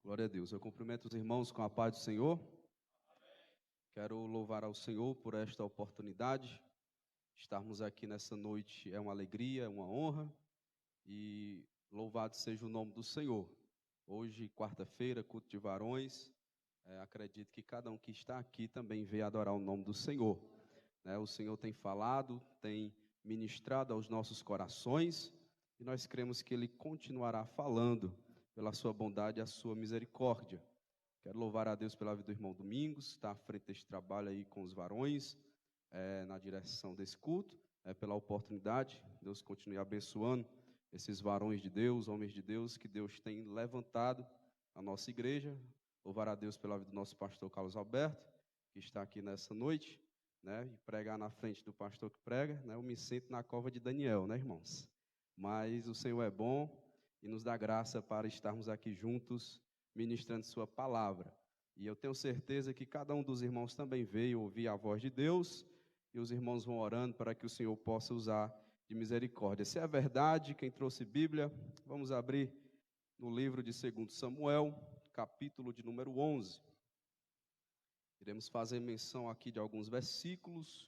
Glória a Deus. Eu cumprimento os irmãos com a paz do Senhor. Quero louvar ao Senhor por esta oportunidade. Estarmos aqui nessa noite é uma alegria, é uma honra. E louvado seja o nome do Senhor. Hoje, quarta-feira, culto de varões. Acredito que cada um que está aqui também veio adorar o nome do Senhor. O Senhor tem falado, tem ministrado aos nossos corações. E nós cremos que Ele continuará falando pela sua bondade e a sua misericórdia. Quero louvar a Deus pela vida do irmão Domingos, está à frente deste trabalho aí com os varões, na direção desse culto, pela oportunidade. Deus continue abençoando esses varões de Deus, homens de Deus, que Deus tem levantado na nossa igreja. Louvar a Deus pela vida do nosso pastor Carlos Alberto, que está aqui nessa noite, e pregar na frente do pastor que prega, eu me sinto na cova de Daniel, irmãos? Mas o Senhor é bom e nos dá graça para estarmos aqui juntos, ministrando sua palavra. E eu tenho certeza que cada um dos irmãos também veio ouvir a voz de Deus, e os irmãos vão orando para que o Senhor possa usar de misericórdia. Se é verdade, quem trouxe Bíblia, vamos abrir no livro de 2 Samuel, capítulo de número 11. Iremos fazer menção aqui de alguns versículos.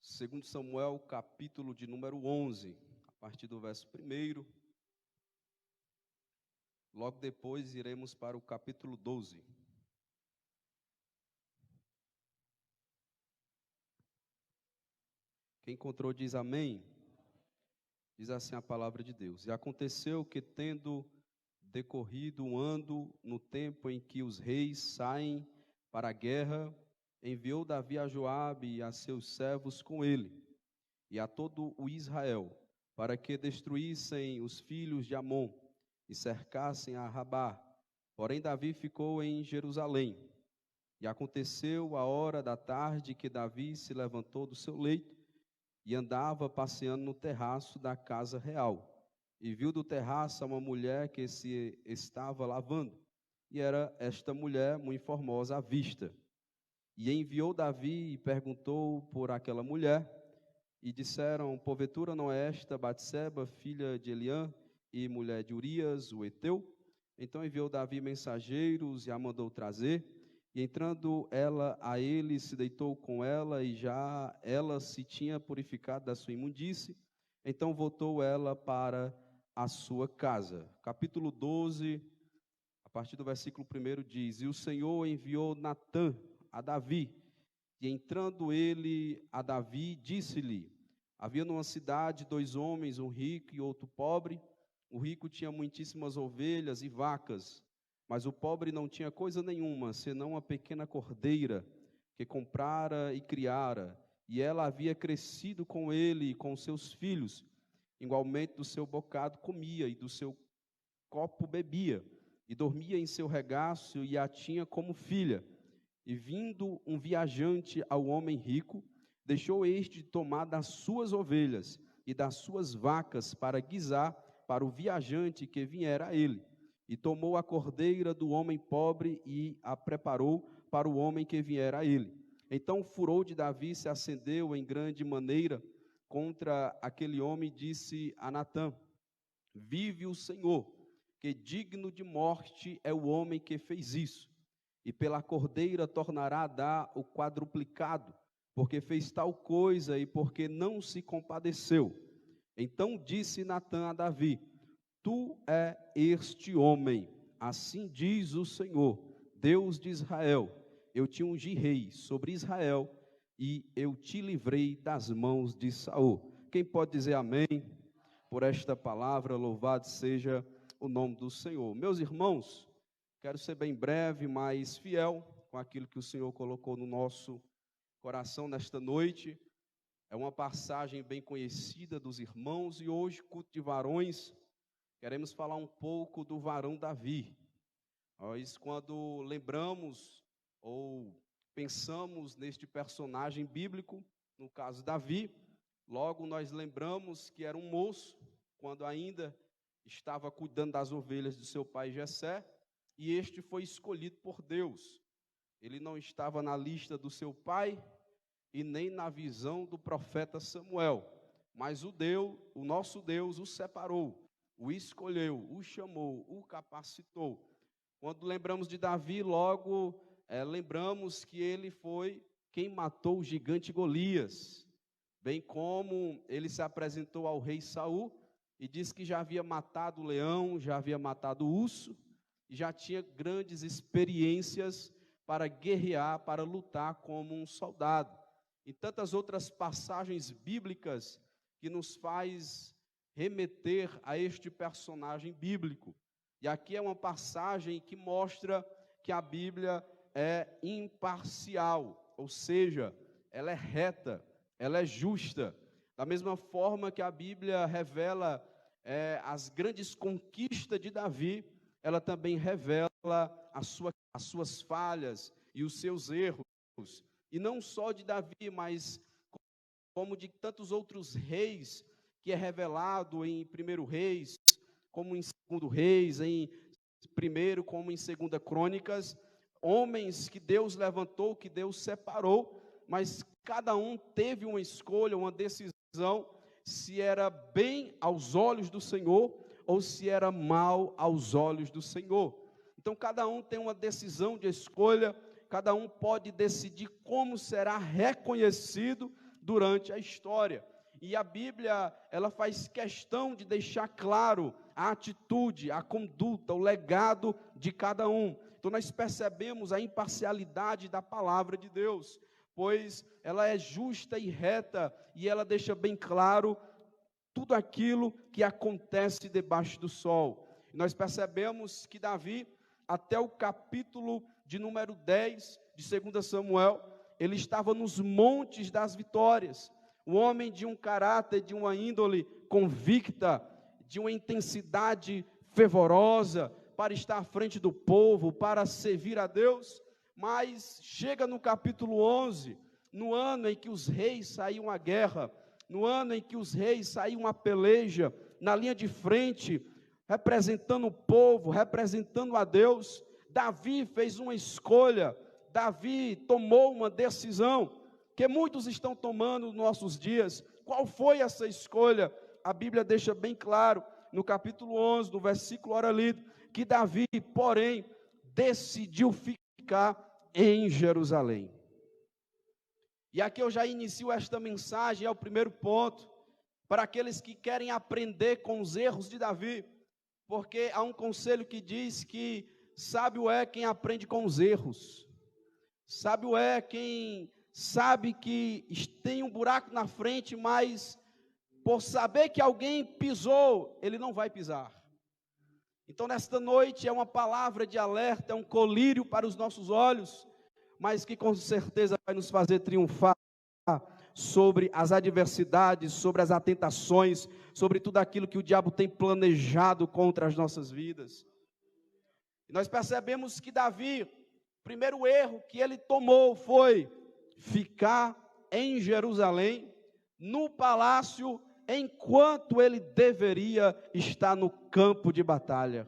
2 Samuel, capítulo de número 11, a partir do verso 1. Logo depois iremos para o capítulo 12. Quem encontrou diz amém. Diz assim a palavra de Deus. E aconteceu que, tendo decorrido um ano, no tempo em que os reis saem para a guerra, enviou Davi a Joabe e a seus servos com ele, e a todo o Israel, para que destruíssem os filhos de Amon e cercassem a Rabá. Porém Davi ficou em Jerusalém. E aconteceu a hora da tarde que Davi se levantou do seu leito e andava passeando no terraço da casa real. E viu do terraço uma mulher que se estava lavando. E era esta mulher muito formosa à vista. E enviou Davi e perguntou por aquela mulher. E disseram: porventura não é esta Batseba, filha de Eliã, e mulher de Urias, o heteu? Então enviou Davi mensageiros e a mandou trazer. E entrando ela a ele, se deitou com ela, e já ela se tinha purificado da sua imundície. Então voltou ela para a sua casa. Capítulo 12, a partir do versículo 1 diz: E o Senhor enviou Natã a Davi. E entrando ele a Davi, disse-lhe: havia numa cidade 2 homens, um rico e outro pobre. O rico tinha muitíssimas ovelhas e vacas, mas o pobre não tinha coisa nenhuma, senão uma pequena cordeira, que comprara e criara, e ela havia crescido com ele e com seus filhos. Igualmente do seu bocado comia, e do seu copo bebia, e dormia em seu regaço, e a tinha como filha. E vindo um viajante ao homem rico, deixou este tomar das suas ovelhas e das suas vacas para guisar para o viajante que viera a ele. E tomou a cordeira do homem pobre e a preparou para o homem que viera a ele. Então o furor de Davi se acendeu em grande maneira contra aquele homem, e disse a Natã: vive o Senhor, que digno de morte é o homem que fez isso. E pela cordeira tornará a dar o quadruplicado, porque fez tal coisa e porque não se compadeceu. Então disse Natã a Davi: tu é este homem, assim diz o Senhor, Deus de Israel: eu te ungi rei sobre Israel, e eu te livrei das mãos de Saul. Quem pode dizer amém por esta palavra? Louvado seja o nome do Senhor. Meus irmãos, quero ser bem breve, mas fiel com aquilo que o Senhor colocou no nosso coração nesta noite. É uma passagem bem conhecida dos irmãos, e hoje, culto de varões, queremos falar um pouco do varão Davi. Nós, quando lembramos ou pensamos neste personagem bíblico, no caso Davi, logo nós lembramos que era um moço, quando ainda estava cuidando das ovelhas de seu pai Jessé, e este foi escolhido por Deus. Ele não estava na lista do seu pai e nem na visão do profeta Samuel, mas o nosso Deus o separou, o escolheu, o chamou, o capacitou. Quando lembramos de Davi, logo lembramos que ele foi quem matou o gigante Golias, bem como ele se apresentou ao rei Saul e disse que já havia matado o leão, já havia matado o urso, e já tinha grandes experiências para guerrear, para lutar como um soldado. E tantas outras passagens bíblicas que nos faz remeter a este personagem bíblico. E aqui é uma passagem que mostra que a Bíblia é imparcial, ou seja, ela é reta, ela é justa. Da mesma forma que a Bíblia revela as grandes conquistas de Davi, ela também revela as suas falhas e os seus erros. E não só de Davi, mas como de tantos outros reis, que é revelado em 1 Reis, como em 2 Reis, em 1 como em 2 Crônicas, homens que Deus levantou, que Deus separou, mas cada um teve uma escolha, uma decisão, se era bem aos olhos do Senhor, ou se era mal aos olhos do Senhor. Então cada um tem uma decisão de escolha, cada um pode decidir como será reconhecido durante a história. E a Bíblia, ela faz questão de deixar claro a atitude, a conduta, o legado de cada um. Então nós percebemos a imparcialidade da palavra de Deus, pois ela é justa e reta, e ela deixa bem claro tudo aquilo que acontece debaixo do sol. E nós percebemos que Davi, até o capítulo de número 10 de 2 Samuel, ele estava nos montes das vitórias. Um homem de um caráter, de uma índole convicta, de uma intensidade fervorosa, para estar à frente do povo, para servir a Deus. Mas chega no capítulo 11, no ano em que os reis saíam à guerra, no ano em que os reis saíam à peleja, na linha de frente, representando o povo, representando a Deus, Davi fez uma escolha, Davi tomou uma decisão, que muitos estão tomando nos nossos dias. Qual foi essa escolha? A Bíblia deixa bem claro, no capítulo 11, no versículo ora lido, que Davi, porém, decidiu ficar em Jerusalém. E aqui eu já inicio esta mensagem, é o primeiro ponto, para aqueles que querem aprender com os erros de Davi, porque há um conselho que diz que sábio é quem aprende com os erros, sábio é quem sabe que tem um buraco na frente, mas por saber que alguém pisou, ele não vai pisar. Então nesta noite é uma palavra de alerta, é um colírio para os nossos olhos, mas que com certeza vai nos fazer triunfar sobre as adversidades, sobre as tentações, sobre tudo aquilo que o diabo tem planejado contra as nossas vidas. E nós percebemos que Davi, o primeiro erro que ele tomou foi ficar em Jerusalém, no palácio, enquanto ele deveria estar no campo de batalha.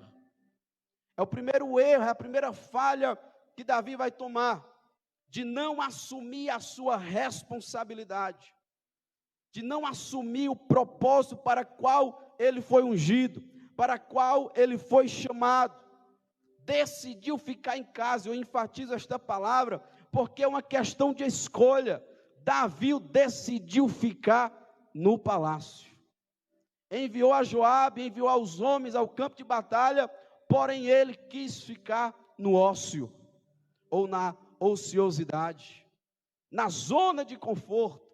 É o primeiro erro, é a primeira falha que Davi vai tomar, de não assumir a sua responsabilidade, de não assumir o propósito para qual ele foi ungido, para qual ele foi chamado. Decidiu ficar em casa. Eu enfatizo esta palavra, porque é uma questão de escolha. Davi decidiu ficar no palácio. Enviou a Joabe, enviou aos homens ao campo de batalha, porém ele quis ficar no ócio, ou na ociosidade, na zona de conforto,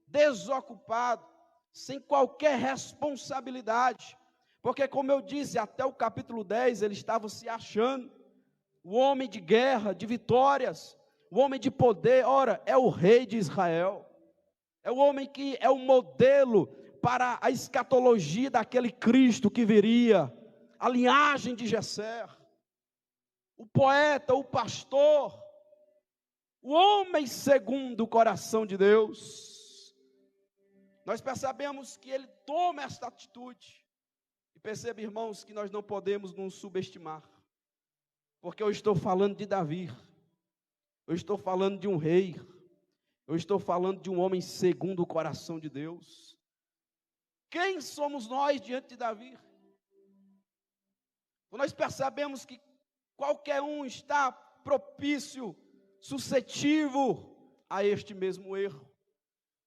desocupado, sem qualquer responsabilidade, porque como eu disse, até o capítulo 10, ele estava se achando o homem de guerra, de vitórias, o homem de poder. Ora, é o rei de Israel, é o homem que é o modelo para a escatologia daquele Cristo que viria, a linhagem de Jessé, o poeta, o pastor, o homem segundo o coração de Deus. Nós percebemos que ele toma esta atitude, e perceba, irmãos, que nós não podemos nos subestimar, porque eu estou falando de Davi, eu estou falando de um rei, eu estou falando de um homem segundo o coração de Deus. Quem somos nós diante de Davi? Nós percebemos que qualquer um está propício, suscetível a este mesmo erro.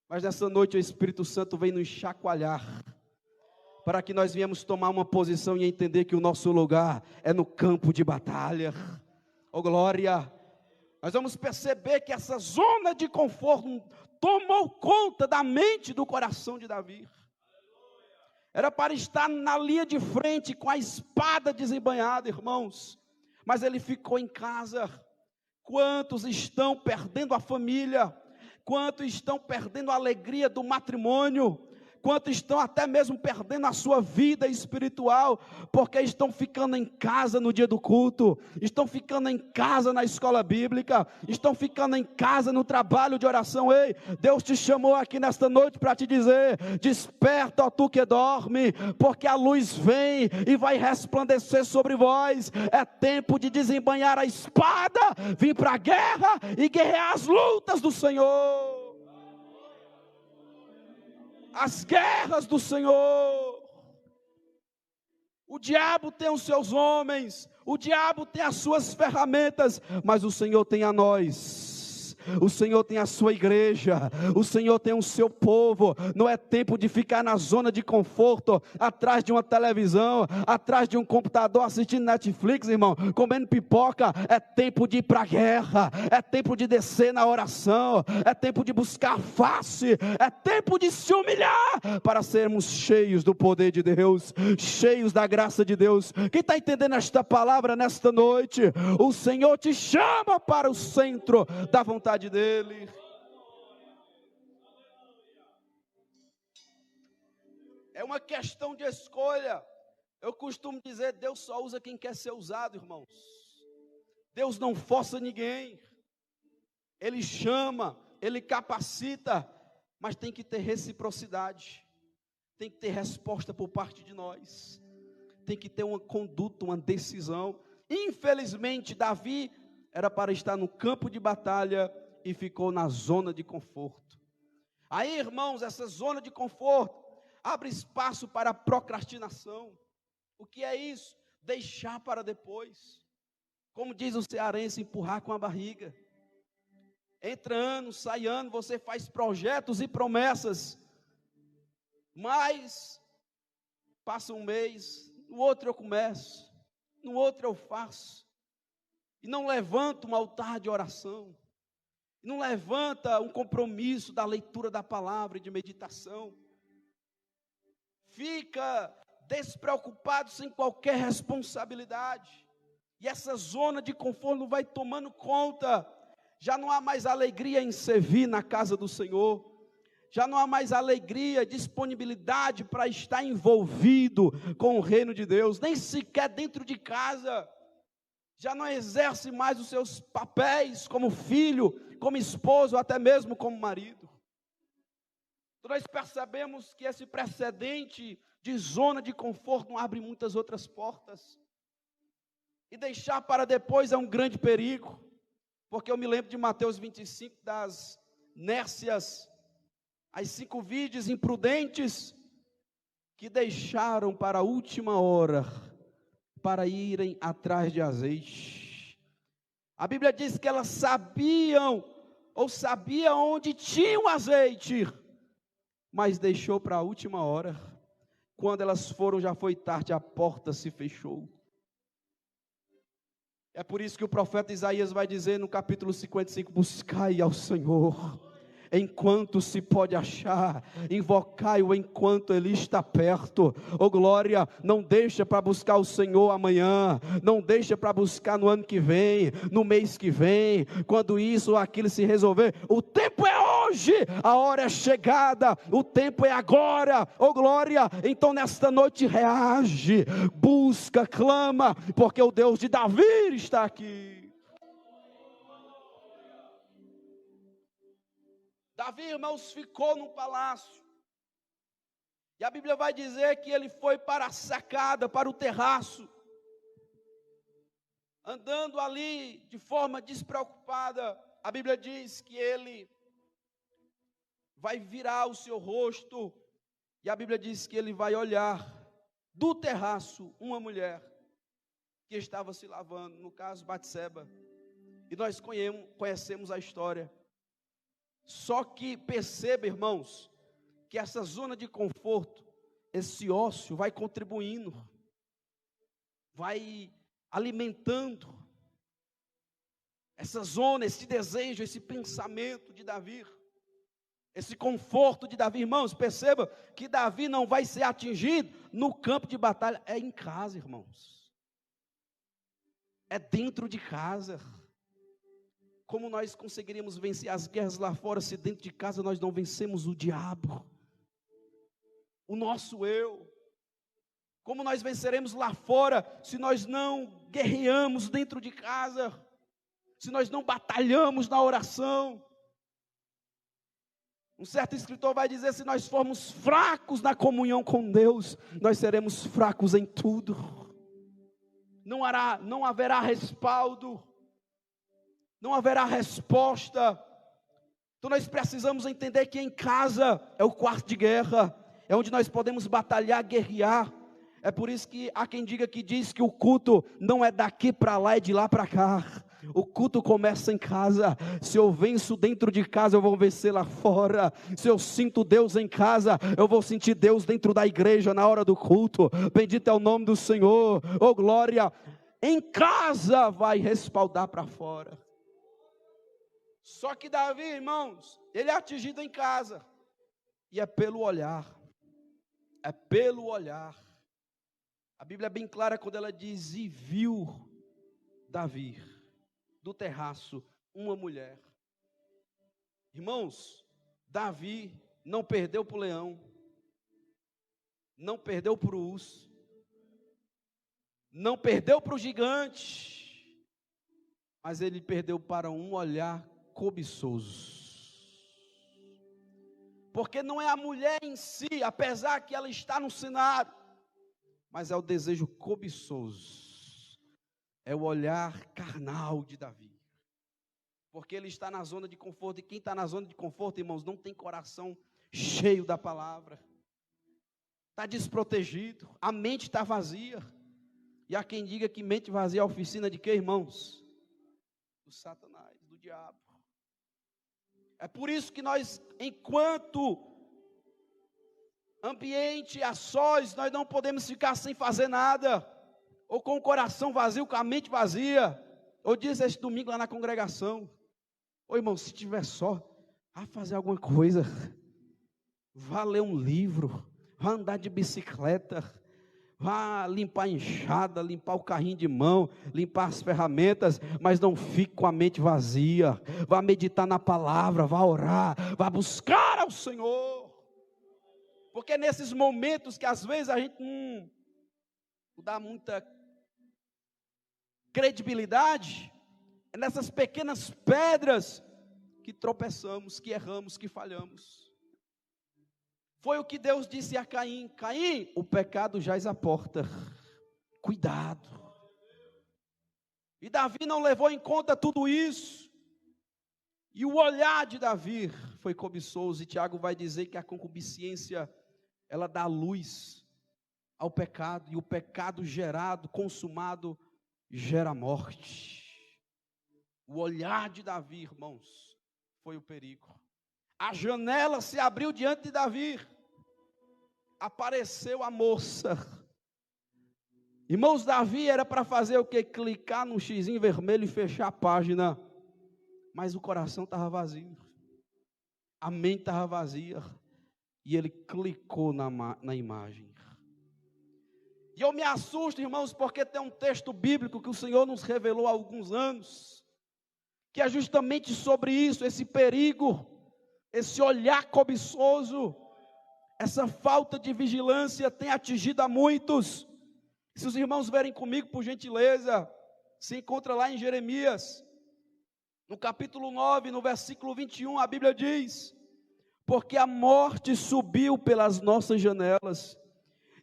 Mas nessa noite o Espírito Santo vem nos chacoalhar, para que nós viemos tomar uma posição e entender que o nosso lugar é no campo de batalha. Oh glória! Nós vamos perceber que essa zona de conforto tomou conta da mente e do coração de Davi. Era para estar na linha de frente com a espada desembainhada, irmãos, mas ele ficou em casa. Quantos estão perdendo a família? Quantos estão perdendo a alegria do matrimônio? Quantos estão até mesmo perdendo a sua vida espiritual, porque estão ficando em casa no dia do culto, estão ficando em casa na escola bíblica, estão ficando em casa no trabalho de oração. Ei, Deus te chamou aqui nesta noite para te dizer: desperta, ó tu que dorme, porque a luz vem e vai resplandecer sobre vós. É tempo de desembainhar a espada, vir para a guerra e guerrear as lutas do Senhor. As guerras do Senhor. O diabo tem os seus homens, o diabo tem as suas ferramentas, mas o Senhor tem a nós. O Senhor tem a sua igreja, o Senhor tem o seu povo. Não é tempo de ficar na zona de conforto, atrás de uma televisão, atrás de um computador, assistindo Netflix, irmão, comendo pipoca. É tempo de ir para a guerra, é tempo de descer na oração, é tempo de buscar face, é tempo de se humilhar, para sermos cheios do poder de Deus, cheios da graça de Deus. Quem está entendendo esta palavra nesta noite? O Senhor te chama para o centro da vontade dele. É uma questão de escolha. Eu costumo dizer: Deus só usa quem quer ser usado, irmãos. Deus não força ninguém. Ele chama, Ele capacita, mas tem que ter reciprocidade, tem que ter resposta por parte de nós, tem que ter uma conduta, uma decisão. Infelizmente, Davi era para estar no campo de batalha e ficou na zona de conforto. Aí, irmãos, essa zona de conforto abre espaço para a procrastinação. O que é isso? Deixar para depois. Como diz o cearense, empurrar com a barriga. Entra ano, sai ano, você faz projetos e promessas, mas passa um mês, no outro eu começo, no outro eu faço, e não levanta um altar de oração, não levanta um compromisso da leitura da palavra e de meditação, fica despreocupado, sem qualquer responsabilidade, e essa zona de conforto vai tomando conta. Já não há mais alegria em servir na casa do Senhor, já não há mais alegria, disponibilidade para estar envolvido com o reino de Deus, nem sequer dentro de casa. Já não exerce mais os seus papéis como filho, como esposo, até mesmo como marido. Então nós percebemos que esse precedente de zona de conforto não abre muitas outras portas. E deixar para depois é um grande perigo, porque eu me lembro de Mateus 25, das nércias, as 5 virgens imprudentes, que deixaram para a última hora, para irem atrás de azeite. A Bíblia diz que elas sabiam onde tinha o azeite, mas deixou para a última hora. Quando elas foram, já foi tarde, a porta se fechou. É por isso que o profeta Isaías vai dizer no capítulo 55, buscai ao Senhor enquanto se pode achar, invocai-o enquanto Ele está perto. Oh glória, não deixa para buscar o Senhor amanhã, não deixa para buscar no ano que vem, no mês que vem, quando isso ou aquilo se resolver. O tempo é hoje, a hora é chegada, o tempo é agora. Oh glória, então nesta noite reage, busca, clama, porque o Deus de Davi está aqui. Davi, irmãos, ficou no palácio, e a Bíblia vai dizer que ele foi para a sacada, para o terraço, andando ali de forma despreocupada. A Bíblia diz que ele vai virar o seu rosto, e a Bíblia diz que ele vai olhar do terraço uma mulher, que estava se lavando, no caso Batseba. E nós conhecemos a história. Só que perceba, irmãos, que essa zona de conforto, esse ócio vai contribuindo, vai alimentando essa zona, esse desejo, esse pensamento de Davi, esse conforto de Davi. Irmãos, perceba que Davi não vai ser atingido no campo de batalha, é em casa, irmãos, é dentro de casa. Como nós conseguiríamos vencer as guerras lá fora, se dentro de casa nós não vencemos o diabo, o nosso eu? Como nós venceremos lá fora, se nós não guerreamos dentro de casa, se nós não batalhamos na oração? Um certo escritor vai dizer, se nós formos fracos na comunhão com Deus, nós seremos fracos em tudo. Não haverá respaldo, não haverá resposta. Então nós precisamos entender que em casa é o quarto de guerra, é onde nós podemos batalhar, guerrear. É por isso que há quem diga que diz que o culto não é daqui para lá, é de lá para cá. O culto começa em casa. Se eu venço dentro de casa, eu vou vencer lá fora. Se eu sinto Deus em casa, eu vou sentir Deus dentro da igreja na hora do culto. Bendito é o nome do Senhor. Oh glória! Em casa vai respaldar para fora. Só que Davi, irmãos, ele é atingido em casa. E é pelo olhar. É pelo olhar. A Bíblia é bem clara quando ela diz, e viu Davi do terraço uma mulher. Irmãos, Davi não perdeu para o leão, não perdeu para o urso, não perdeu para o gigante, mas ele perdeu para um olhar cobiçoso. Porque não é a mulher em si, apesar que ela está no cenário, mas é o desejo cobiçoso, é o olhar carnal de Davi, porque ele está na zona de conforto, e quem está na zona de conforto, irmãos, não tem coração cheio da palavra, está desprotegido, a mente está vazia, e há quem diga que mente vazia é a oficina de quê, irmãos? Do Satanás, do diabo. É por isso que nós, enquanto ambiente a sós, nós não podemos ficar sem fazer nada, ou com o coração vazio, com a mente vazia. Eu disse esse domingo lá na congregação, ô irmão, se tiver só, vá fazer alguma coisa, vá ler um livro, vá andar de bicicleta, vá limpar a enxada, limpar o carrinho de mão, limpar as ferramentas, mas não fique com a mente vazia. Vá meditar na palavra, vá orar, vá buscar ao Senhor. Porque nesses momentos que às vezes a gente não dá muita credibilidade, é nessas pequenas pedras que tropeçamos, que erramos, que falhamos. Foi o que Deus disse a Caim: Caim, o pecado jaz à porta, cuidado. E Davi não levou em conta tudo isso, e o olhar de Davi foi cobiçoso, e Tiago vai dizer que a concupiscência, ela dá luz ao pecado, e o pecado gerado, consumado, gera morte. O olhar de Davi, irmãos, foi o perigo. A janela se abriu diante de Davi, apareceu a moça. Irmãos, Davi era para fazer o que? Clicar no xizinho vermelho e fechar a página, mas o coração estava vazio, a mente estava vazia, e ele clicou na imagem. E eu me assusto, irmãos, porque tem um texto bíblico que o Senhor nos revelou há alguns anos, que é justamente sobre isso, esse perigo, esse olhar cobiçoso, essa falta de vigilância tem atingido a muitos. Se os irmãos verem comigo, por gentileza, se encontra lá em Jeremias, no capítulo 9, no versículo 21, a Bíblia diz: porque a morte subiu pelas nossas janelas,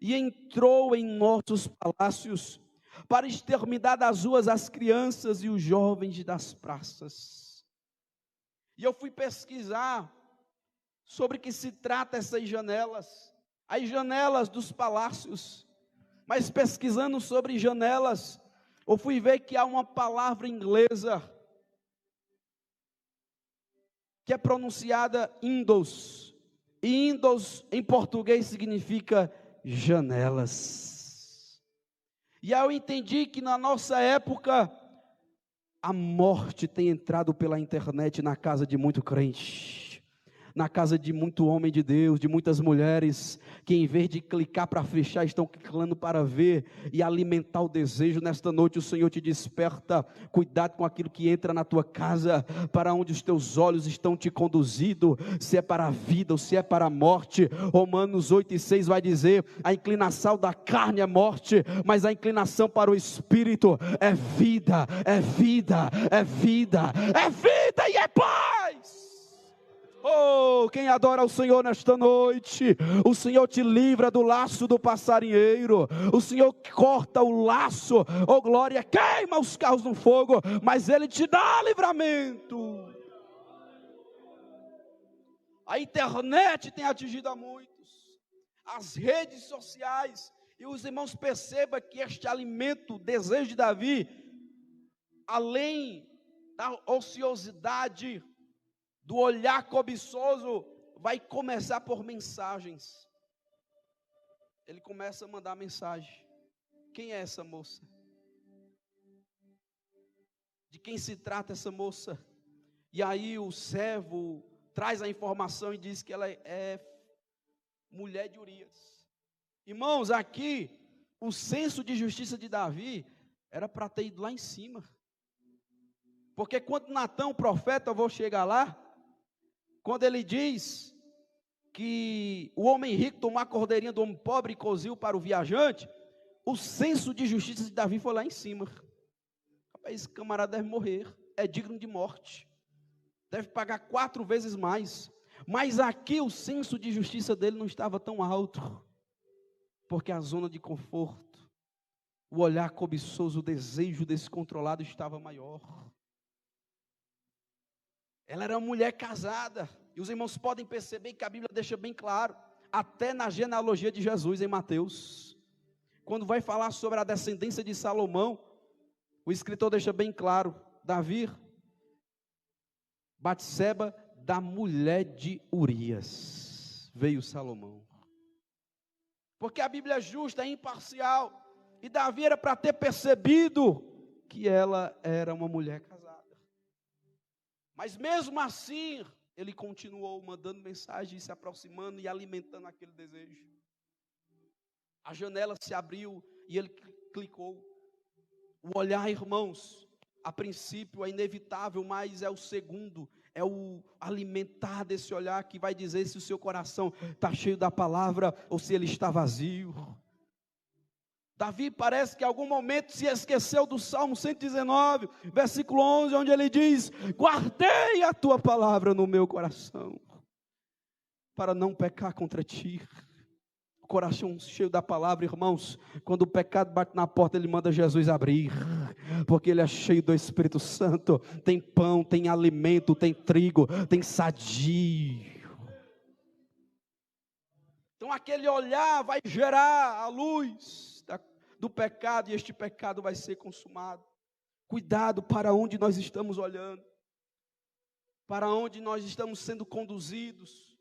e entrou em nossos palácios, para exterminar das ruas as crianças e os jovens das praças. E eu fui pesquisar sobre que se trata essas janelas, as janelas dos palácios. Mas pesquisando sobre janelas, eu fui ver que há uma palavra inglesa que é pronunciada indos, e indos em português significa janelas. E aí eu entendi que na nossa época, a morte tem entrado pela internet na casa de muito crente, na casa de muito homem de Deus, de muitas mulheres, que em vez de clicar para fechar, estão clicando para ver e alimentar o desejo. Nesta noite o Senhor te desperta, cuidado com aquilo que entra na tua casa, para onde os teus olhos estão te conduzindo, se é para a vida ou se é para a morte. Romanos 8:6 vai dizer, a inclinação da carne é morte, mas a inclinação para o Espírito é vida, é vida, é vida, é vida e é paz. Oh, quem adora o Senhor nesta noite, o Senhor te livra do laço do passarinheiro, o Senhor corta o laço, oh glória, queima os carros no fogo, mas Ele te dá livramento. A internet tem atingido a muitos, as redes sociais, e os irmãos percebam que este alimento, o desejo de Davi, além da ociosidade, do olhar cobiçoso, vai começar por mensagens. Ele começa a mandar mensagem. Quem é essa moça? De quem se trata essa moça? E aí o servo traz a informação e diz que ela é mulher de Urias. Irmãos, aqui o senso de justiça de Davi era para ter ido lá em cima. Porque quando Natã, o profeta, eu vou chegar lá, quando ele diz que o homem rico tomou a cordeirinha do homem pobre e coziu para o viajante, o senso de justiça de Davi foi lá em cima. Esse camarada deve morrer, é digno de morte, deve pagar 4 vezes mais. Mas aqui o senso de justiça dele não estava tão alto, porque a zona de conforto, o olhar cobiçoso, o desejo descontrolado estava maior. Ela era uma mulher casada, e os irmãos podem perceber que a Bíblia deixa bem claro, até na genealogia de Jesus em Mateus, quando vai falar sobre a descendência de Salomão, o escritor deixa bem claro, Davi, Batseba, da mulher de Urias, veio Salomão, porque a Bíblia é justa, é imparcial, e Davi era para ter percebido que ela era uma mulher casada. Mas mesmo assim, ele continuou mandando mensagem, se aproximando e alimentando aquele desejo. A janela se abriu e ele clicou. O olhar, irmãos, a princípio é inevitável, mas é o segundo, é o alimentar desse olhar que vai dizer se o seu coração está cheio da palavra ou se ele está vazio. Davi parece que em algum momento se esqueceu do Salmo 119, versículo 11, onde ele diz, guardei a tua palavra no meu coração, para não pecar contra ti. O coração cheio da palavra, irmãos, quando o pecado bate na porta, ele manda Jesus abrir, porque ele é cheio do Espírito Santo, tem pão, tem alimento, tem trigo, tem sadio. Então aquele olhar vai gerar a luz do pecado, e este pecado vai ser consumado. Cuidado para onde nós estamos olhando, para onde nós estamos sendo conduzidos.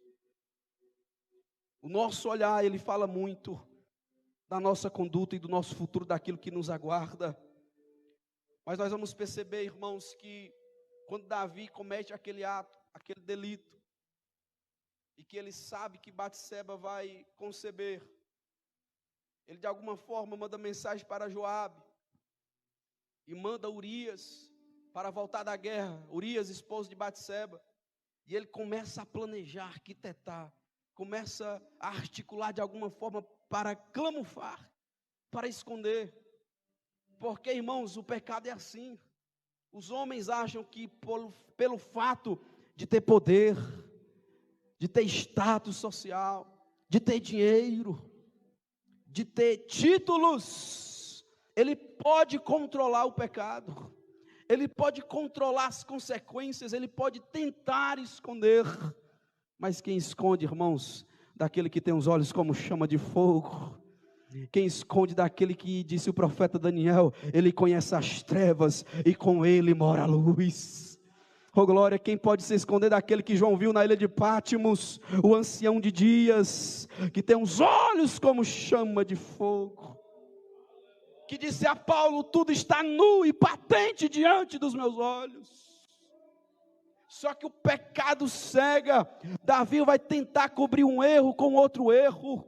O nosso olhar, ele fala muito da nossa conduta e do nosso futuro, daquilo que nos aguarda. Mas nós vamos perceber, irmãos, que quando Davi comete aquele ato, aquele delito, e que ele sabe que Batseba vai conceber, ele de alguma forma manda mensagem para Joabe, e manda Urias para voltar da guerra, Urias, esposo de Batseba, e ele começa a planejar, arquitetar, começa a articular de alguma forma para camuflar, para esconder, porque irmãos, o pecado é assim, os homens acham que pelo fato de ter poder, de ter status social, de ter dinheiro, de ter títulos, ele pode controlar o pecado, ele pode controlar as consequências, ele pode tentar esconder, mas quem esconde, irmãos, daquele que tem os olhos como chama de fogo, Quem esconde daquele que disse o profeta Daniel, ele conhece as trevas e com ele mora a luz. Oh glória, quem pode se esconder daquele que João viu na ilha de Pátimos, o ancião de dias, que tem os olhos como chama de fogo, que disse a Paulo, tudo está nu e patente diante dos meus olhos. Só que o pecado cega. Davi vai tentar cobrir um erro com outro erro,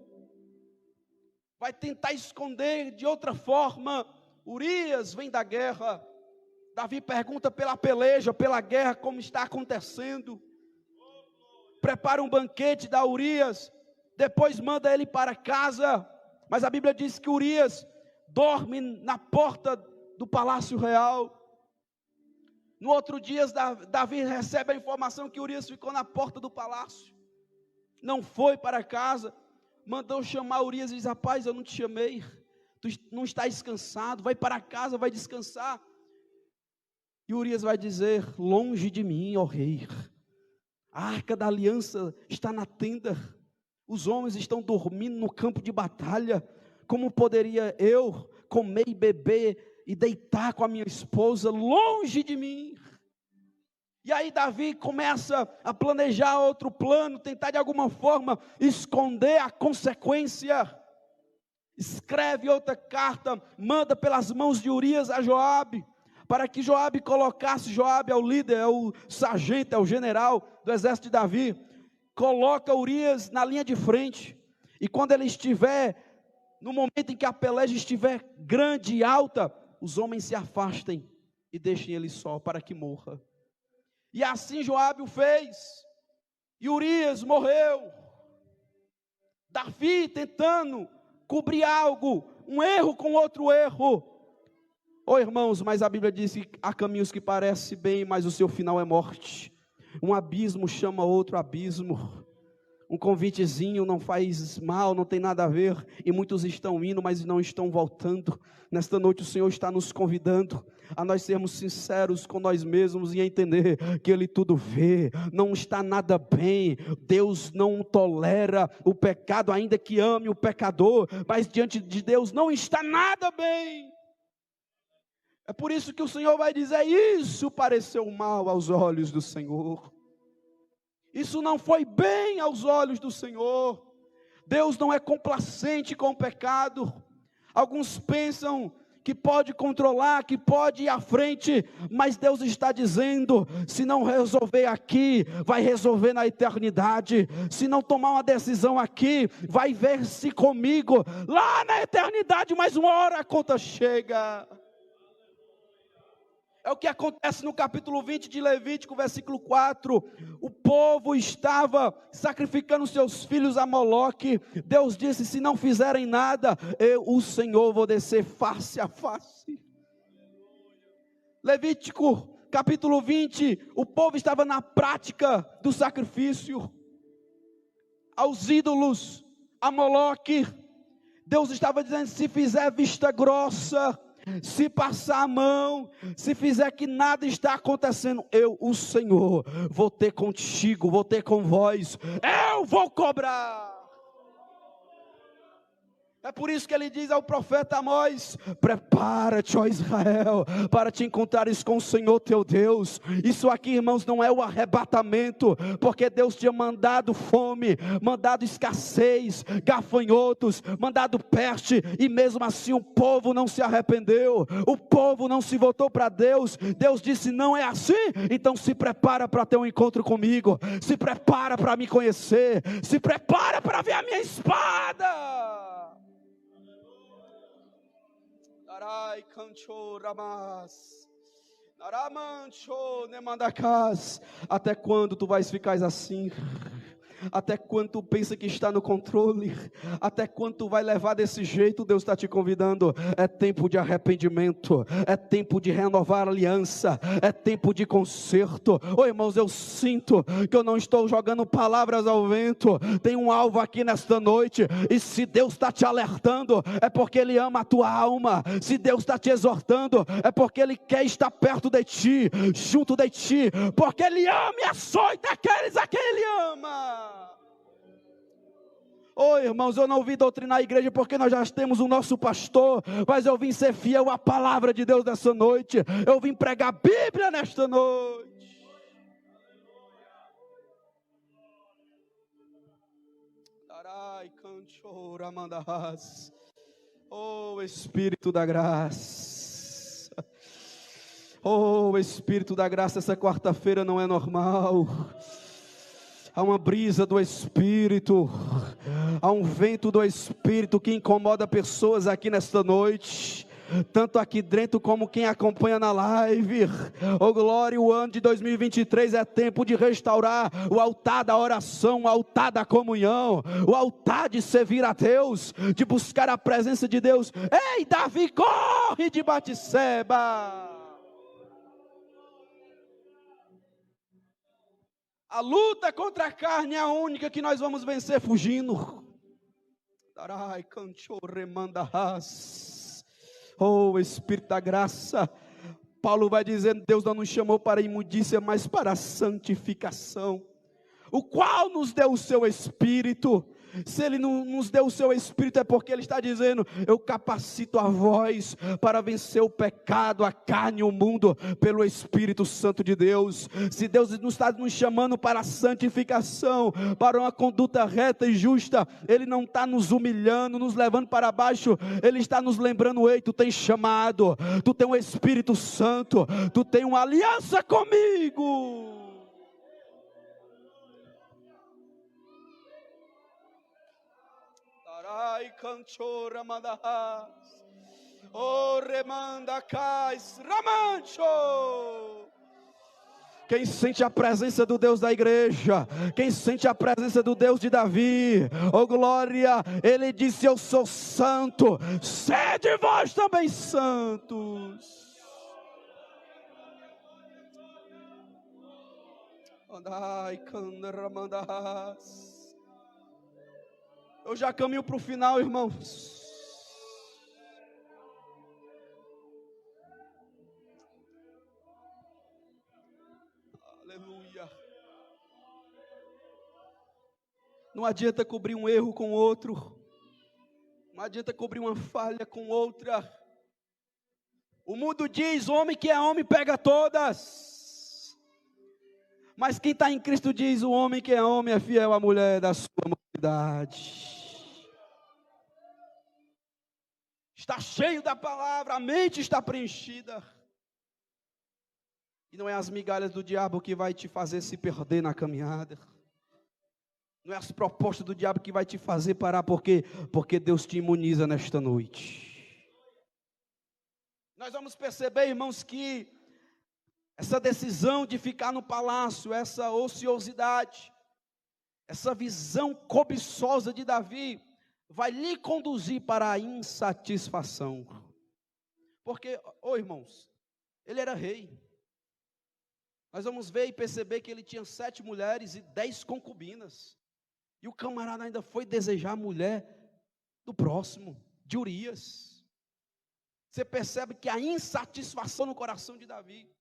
vai tentar esconder de outra forma. Urias vem da guerra, Davi pergunta pela peleja, pela guerra, como está acontecendo, prepara um banquete, dá Urias, depois manda ele para casa, mas a Bíblia diz que Urias dorme na porta do palácio real. No outro dia, Davi recebe a informação que Urias ficou na porta do palácio, não foi para casa, mandou chamar Urias e diz, rapaz, eu não te chamei, tu não estás cansado, vai para casa, vai descansar. E Urias vai dizer, longe de mim, ó rei, a arca da aliança está na tenda, os homens estão dormindo no campo de batalha, como poderia eu comer e beber e deitar com a minha esposa longe de mim? E aí Davi começa a planejar outro plano, tentar de alguma forma esconder a consequência. Escreve outra carta, manda pelas mãos de Urias a Joabe, para que Joabe colocasse, Joabe é o líder, é o sargento, é o general do exército de Davi, coloca Urias na linha de frente, e quando ele estiver, no momento em que a peleja estiver grande e alta, os homens se afastem e deixem ele só para que morra. E assim Joabe o fez, e Urias morreu. Davi tentando cobrir algo, um erro com outro erro. Oh irmãos, mas a Bíblia diz que há caminhos que parecem bem, mas o seu final é morte. Um abismo chama outro abismo. Um convitezinho não faz mal, não tem nada a ver, e muitos estão indo, mas não estão voltando. Nesta noite o Senhor está nos convidando a nós sermos sinceros com nós mesmos e entender que Ele tudo vê, não está nada bem. Deus não tolera o pecado, ainda que ame o pecador, mas diante de Deus não está nada bem. É por isso que o Senhor vai dizer, isso pareceu mal aos olhos do Senhor. Isso não foi bem aos olhos do Senhor. Deus não é complacente com o pecado. Alguns pensam que pode controlar, que pode ir à frente, mas Deus está dizendo, se não resolver aqui, vai resolver na eternidade. Se não tomar uma decisão aqui, vai ver se comigo lá na eternidade, mas uma hora a conta chega. É o que acontece no capítulo 20 de Levítico, versículo 4. O povo estava sacrificando seus filhos a Moloque. Deus disse, se não fizerem nada, eu, o Senhor, vou descer face a face. Levítico, capítulo 20, o povo estava na prática do sacrifício aos ídolos, a Moloque. Deus estava dizendo, se fizer vista grossa, se passar a mão, se fizer que nada está acontecendo, eu, o Senhor, vou ter contigo, vou ter com vós, eu vou cobrar. É por isso que ele diz ao profeta Amós, prepara-te, ó Israel, para te encontrares com o Senhor teu Deus. Isso aqui, irmãos, não é o arrebatamento, porque Deus tinha mandado fome, mandado escassez, gafanhotos, mandado peste, e mesmo assim o povo não se arrependeu, o povo não se voltou para Deus. Deus disse, não é assim, então se prepara para ter um encontro comigo, se prepara para me conhecer, se prepara para ver a minha espada. Até quando tu vais ficar assim? Até quando tu pensa que está no controle? Até quando tu vai levar desse jeito? Deus está te convidando. É tempo de arrependimento, é tempo de renovar a aliança, é tempo de conserto. Oh irmãos, eu sinto que eu não estou jogando palavras ao vento. Tem um alvo aqui nesta noite, e se Deus está te alertando, é porque Ele ama a tua alma. Se Deus está te exortando, é porque Ele quer estar perto de ti, junto de ti, porque Ele ama e açoita aqueles a quem Ele ama. Irmãos, eu não vim doutrinar a igreja porque nós já temos o nosso pastor, mas eu vim ser fiel à palavra de Deus nessa noite. Eu vim pregar a Bíblia nesta noite. Oh, Espírito da graça. Oh, Espírito da graça, essa quarta-feira não é normal. Há uma brisa do Espírito, há um vento do Espírito que incomoda pessoas aqui nesta noite, tanto aqui dentro como quem acompanha na live. Oh glória, o ano de 2023 é tempo de restaurar o altar da oração, o altar da comunhão, o altar de servir a Deus, de buscar a presença de Deus. Ei, Davi, corre de Batseba! A luta contra a carne é a única que nós vamos vencer fugindo. Oh, Espírito da graça. Paulo vai dizendo: Deus não nos chamou para a imundícia, mas para a santificação, o qual nos deu o seu Espírito. Se Ele não nos deu o seu Espírito, é porque Ele está dizendo: eu capacito a voz para vencer o pecado, a carne e o mundo, pelo Espírito Santo de Deus. Se Deus não está nos chamando para a santificação, para uma conduta reta e justa, Ele não está nos humilhando, nos levando para baixo. Ele está nos lembrando: ei, tu tens chamado, tu tens o Espírito Santo, tu tens uma aliança comigo. Ai, canchora mandahas, oh remanda cais, ramancho. Quem sente a presença do Deus da igreja, quem sente a presença do Deus de Davi, oh glória, ele disse: eu sou santo, sede vós também santos. Andai, candra mandahas. Eu já caminho para o final, irmãos. Aleluia. Não adianta cobrir um erro com outro. Não adianta cobrir uma falha com outra. O mundo diz: homem que é homem pega todas. Mas quem está em Cristo diz: o homem que é homem é fiel à mulher da sua mocidade. Está cheio da palavra, a mente está preenchida. E não é as migalhas do diabo que vai te fazer se perder na caminhada. Não é as propostas do diabo que vai te fazer parar, porque Deus te imuniza nesta noite. Nós vamos perceber, irmãos, que essa decisão de ficar no palácio, essa ociosidade, essa visão cobiçosa de Davi, vai lhe conduzir para a insatisfação. Porque, irmãos, ele era rei. Nós vamos ver e perceber que ele tinha 7 mulheres e 10 concubinas. E o camarada ainda foi desejar a mulher do próximo, de Urias. Você percebe que a insatisfação no coração de Davi.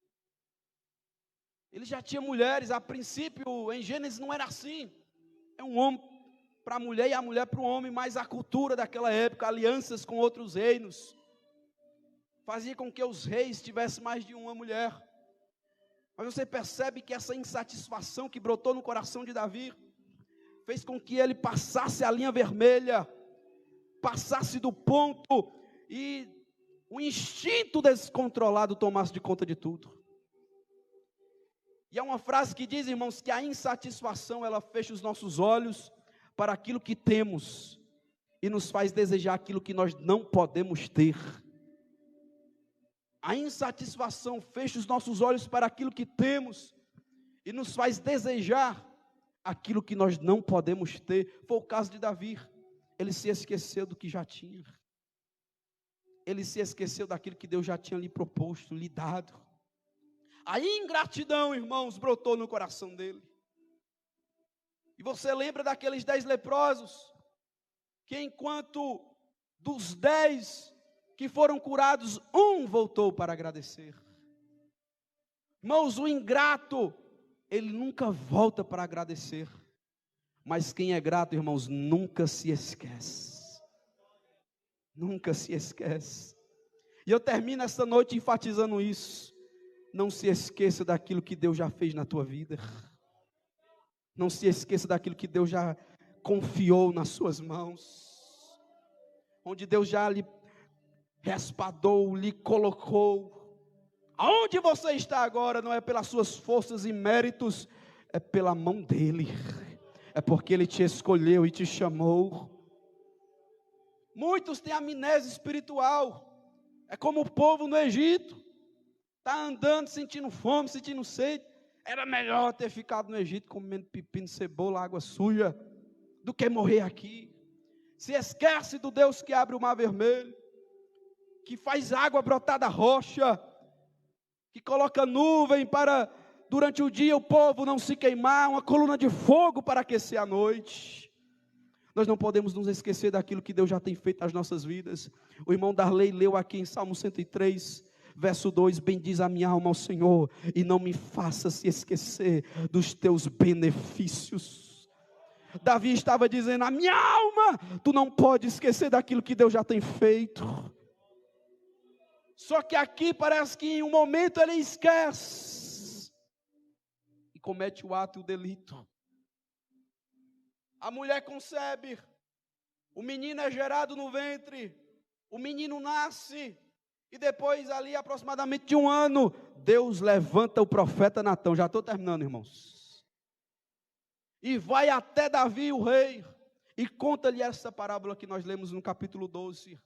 Ele já tinha mulheres, a princípio, em Gênesis não era assim. É um homem para a mulher e a mulher para o homem, mas a cultura daquela época, alianças com outros reinos, fazia com que os reis tivessem mais de uma mulher. Mas você percebe que essa insatisfação que brotou no coração de Davi, fez com que ele passasse a linha vermelha, passasse do ponto, e o instinto descontrolado tomasse de conta de tudo. E há uma frase que diz, irmãos, que a insatisfação, ela fecha os nossos olhos para aquilo que temos, e nos faz desejar aquilo que nós não podemos ter. A insatisfação fecha os nossos olhos para aquilo que temos, e nos faz desejar aquilo que nós não podemos ter. Foi o caso de Davi. Ele se esqueceu do que já tinha. Ele se esqueceu daquilo que Deus já tinha lhe proposto, lhe dado. A ingratidão, irmãos, brotou no coração dele. E você lembra daqueles 10 leprosos, que enquanto dos 10 que foram curados, um voltou para agradecer. Irmãos, o ingrato, ele nunca volta para agradecer. Mas quem é grato, irmãos, nunca se esquece. Nunca se esquece. E eu termino esta noite enfatizando isso. Não se esqueça daquilo que Deus já fez na tua vida. Não se esqueça daquilo que Deus já confiou nas suas mãos. Onde Deus já lhe respaldou, lhe colocou. Aonde você está agora não é pelas suas forças e méritos, é pela mão dEle. É porque Ele te escolheu e te chamou. Muitos têm amnésia espiritual. É como o povo no Egito. Está andando, sentindo fome, sentindo sede. Era melhor ter ficado no Egito comendo pepino, cebola, água suja, do que morrer aqui. Se esquece do Deus que abre o mar vermelho, que faz água brotar da rocha, que coloca nuvem para, durante o dia, o povo não se queimar, uma coluna de fogo para aquecer a noite. Nós não podemos nos esquecer daquilo que Deus já tem feito nas nossas vidas. O irmão Darley leu aqui em Salmo 103, verso 2, bendiz a minha alma ao Senhor, e não me faça se esquecer dos teus benefícios. Davi estava dizendo, a minha alma, tu não pode esquecer daquilo que Deus já tem feito. Só que aqui parece que em um momento ele esquece, e comete o ato e o delito. A mulher concebe, o menino é gerado no ventre, o menino nasce, e depois ali aproximadamente de um ano, Deus levanta o profeta Natã. Já estou terminando, irmãos. E vai até Davi o rei, e conta-lhe essa parábola que nós lemos no capítulo 12.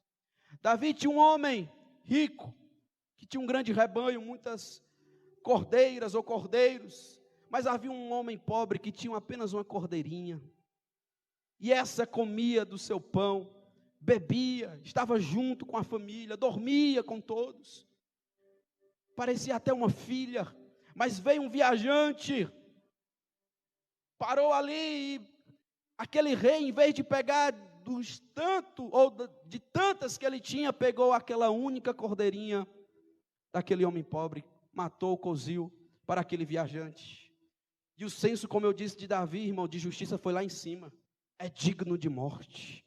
Davi tinha um homem rico, que tinha um grande rebanho, muitas cordeiras ou cordeiros, mas havia um homem pobre que tinha apenas uma cordeirinha, e essa comia do seu pão, bebia, estava junto com a família, dormia com todos, parecia até uma filha. Mas veio um viajante, parou ali, e aquele rei, em vez de pegar dos tanto, ou de tantas que ele tinha, pegou aquela única cordeirinha daquele homem pobre, matou, coziu para aquele viajante. E o senso, como eu disse, de Davi, irmão, de justiça foi lá em cima. É digno de morte.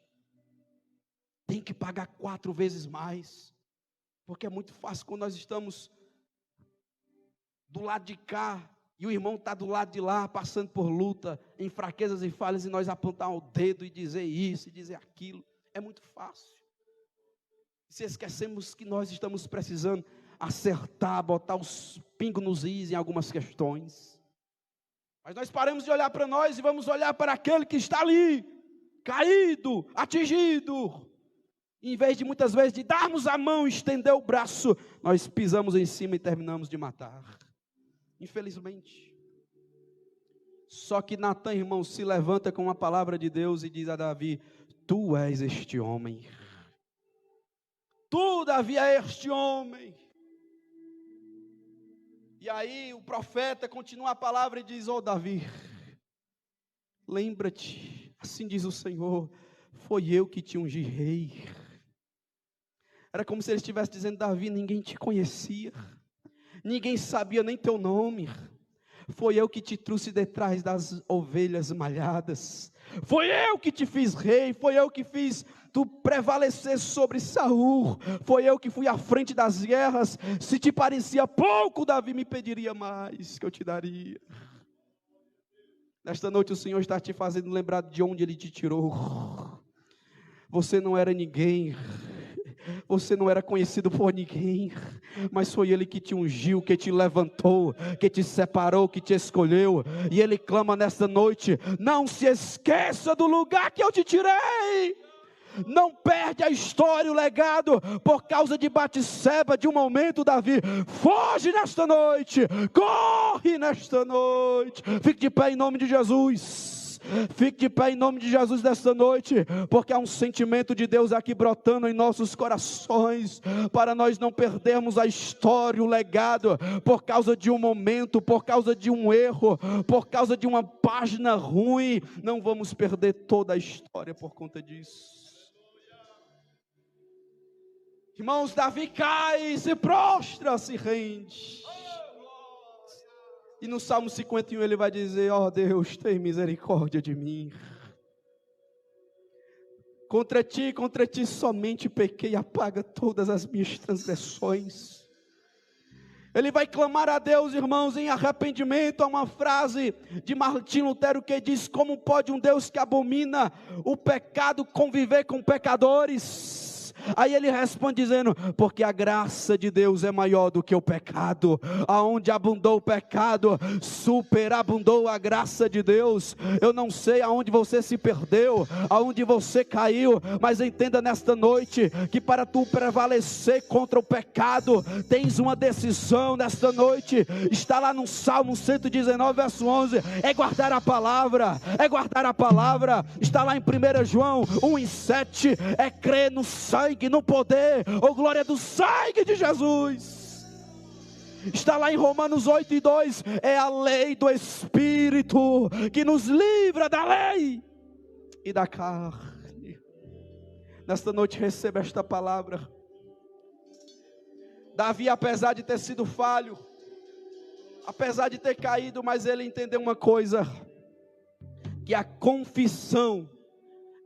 Tem que pagar 4 vezes mais. Porque é muito fácil quando nós estamos do lado de cá, e o irmão está do lado de lá, passando por luta, em fraquezas e falhas, e nós apontar o dedo e dizer isso, e dizer aquilo. É muito fácil. Se esquecemos que nós estamos precisando acertar, botar os pingos nos is em algumas questões. Mas nós paramos de olhar para nós e vamos olhar para aquele que está ali, caído, atingido. Em vez de muitas vezes de darmos a mão, estender o braço, nós pisamos em cima e terminamos de matar. Infelizmente. Só que Natã, irmão, se levanta com a palavra de Deus e diz a Davi, tu és este homem. Tu, Davi, é este homem. E aí o profeta continua a palavra e diz, Davi, lembra-te, assim diz o Senhor, foi eu que te ungi rei. Era como se ele estivesse dizendo, Davi, ninguém te conhecia, ninguém sabia nem teu nome, foi eu que te trouxe detrás das ovelhas malhadas, foi eu que te fiz rei, foi eu que fiz tu prevalecer sobre Saul, foi eu que fui à frente das guerras. Se te parecia pouco, Davi, me pediria mais que eu te daria. Nesta noite o Senhor está te fazendo lembrar de onde Ele te tirou. Você não era ninguém, você não era conhecido por ninguém, mas foi Ele que te ungiu, que te levantou, que te separou, que te escolheu. E Ele clama nesta noite, não se esqueça do lugar que eu te tirei. Não perde a história, o legado, por causa de Batseba, de um momento, Davi. Foge nesta noite, corre nesta noite. Fique de pé em nome de Jesus. Fique de pé em nome de Jesus nesta noite, porque há um sentimento de Deus aqui brotando em nossos corações, para nós não perdermos a história, o legado, por causa de um momento, por causa de um erro, por causa de uma página ruim. Não vamos perder toda a história por conta disso. Irmãos, Davi cai, se prostra, se rende. E no Salmo 51 ele vai dizer: ó Deus, tem misericórdia de mim. Contra ti somente pequei, apaga todas as minhas transgressões. Ele vai clamar a Deus, irmãos, em arrependimento. Há uma frase de Martim Lutero que diz: como pode um Deus que abomina o pecado conviver com pecadores? Aí ele responde dizendo: porque a graça de Deus é maior do que o pecado. Aonde abundou o pecado, superabundou a graça de Deus. Eu não sei aonde você se perdeu, aonde você caiu, mas entenda nesta noite que para tu prevalecer contra o pecado, tens uma decisão nesta noite. Está lá no Salmo 119 verso 11, é guardar a palavra, é guardar a palavra. Está lá em 1 João 1:7, é crer no sangue, no poder, ou glória do sangue de Jesus. Está lá em Romanos 8:2, é a lei do Espírito que nos livra da lei e da carne. Nesta noite receba esta palavra. Davi, apesar de ter sido falho, apesar de ter caído, mas ele entendeu uma coisa: que a confissão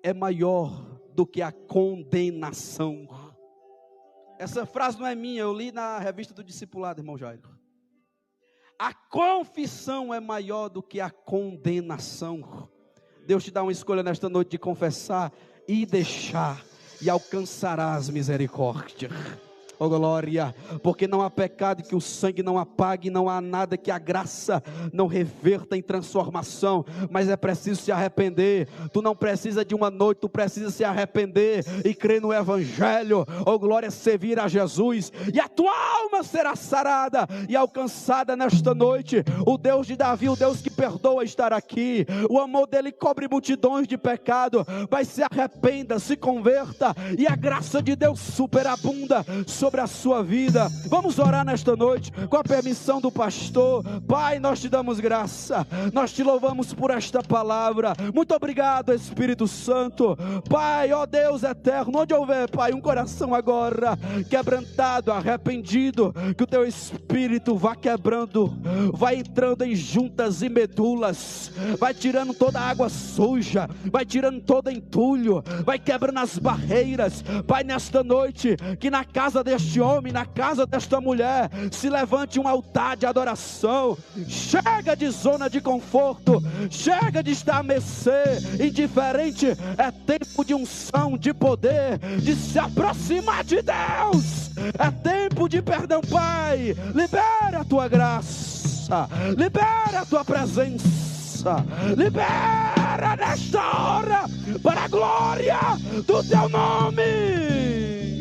é maior do que a condenação. Essa frase não é minha, eu li na revista do discipulado, irmão Jairo. A confissão é maior do que a condenação. Deus te dá uma escolha nesta noite de confessar e deixar, e alcançarás misericórdia. Oh glória, porque não há pecado que o sangue não apague, não há nada que a graça não reverta em transformação, mas é preciso se arrepender. Tu não precisa de uma noite, tu precisa se arrepender e crer no Evangelho. Oh glória, servir a Jesus, e a tua alma será sarada e alcançada nesta noite. O Deus de Davi, o Deus que perdoa, estar aqui. O amor dele cobre multidões de pecado. Vai, se arrependa, se converta, e a graça de Deus superabunda sobre a sua vida. Vamos orar nesta noite, com a permissão do pastor. Pai, nós te damos graça, nós te louvamos por esta palavra. Muito obrigado, Espírito Santo. Pai, ó Deus eterno, onde houver, Pai, um coração agora quebrantado, arrependido, que o teu Espírito vá quebrando, vai entrando em juntas e medulas, vai tirando toda a água suja, vai tirando todo entulho, vai quebrando as barreiras. Pai, nesta noite, que na casa deste homem, na casa desta mulher, se levante um altar de adoração. Chega de zona de conforto, chega de estar a mercê, indiferente. É tempo de unção, de poder, de se aproximar de Deus. É tempo de perdão. Pai, libera a tua graça, libera a tua presença, libera nesta hora, para a glória do teu nome.